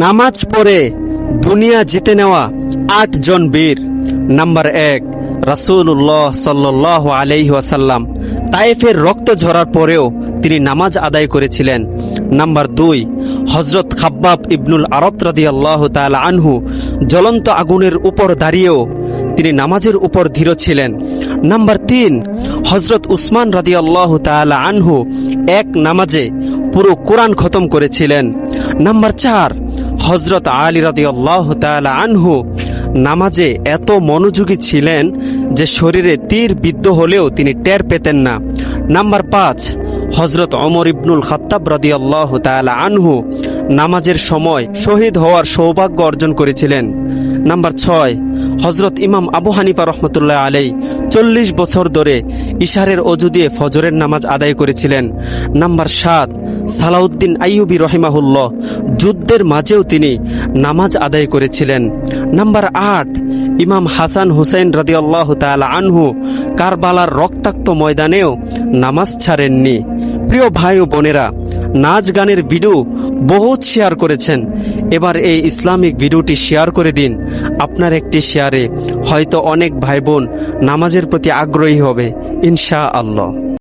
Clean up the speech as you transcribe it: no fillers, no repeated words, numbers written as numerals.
নামাজ পড়ে দুনিয়া জিতে নেওয়া 8 জন বীর। নাম্বার 1, রাসূলুল্লাহ সাল্লাল্লাহু আলাইহি ওয়াসাল্লাম তায়েফের রক্ত ঝরার পরেও তিনি নামাজ আদায় করেছিলেন। নাম্বার 2, হযরত খাব্বাব ইবনুল আরত রাদিয়াল্লাহু তাআলা আনহু জ্বলন্ত আগুনের উপর দাঁড়িয়েও তিনি নামাজের উপর দৃঢ় ছিলেন। নাম্বার 3, হযরত উসমান রাদিয়াল্লাহু তাআলা আনহু এক নামাজে পুরো কোরআন খতম করেছিলেন। নাম্বার 4, হযরত আলী রাদিয়াল্লাহু তাআলা আনহু নামাজে এত মনোযোগী ছিলেন যে শরীরে তীর বিদ্ধ হলেও তিনি টের পেতেন না। নাম্বার 5, হযরত ওমর ইবনুল খাত্তাব রাদিয়াল্লাহু তাআলা আনহু নামাজের সময় শহীদ হওয়ার সৌভাগ্য অর্জন করেছিলেন। নাম্বার 6, হযরত ইমাম আবু হানিফা রহমতুল্লাহ আলাই 40 বছর ধরে ইশারের অজু দিয়ে ফজরের নামাজ আদায় করেছিলেন। নাম্বার 7, সালাউদ্দিন আইয়ুবী রহিমাহুল্লাহ যুদ্ধের মাঝেও তিনি নামাজ আদায় করেছিলেন। নাম্বার 8, ইমাম হাসান হুসেন রাদিয়াল্লাহু তাআলা আনহু কারবালার রক্তাক্ত ময়দানেও নামাজ ছাড়েননি। প্রিয় ভাই ও বোনেরা, নাচ গানের ভিডিও বহুত শেয়ার করেছেন, এবার এই ইসলামিক ভিডিওটি শেয়ার করে দিন। আপনার একটি শেয়ারে হয়তো অনেক ভাই বোন নামাজের প্রতি আগ্রহী হবে ইনশাআল্লাহ।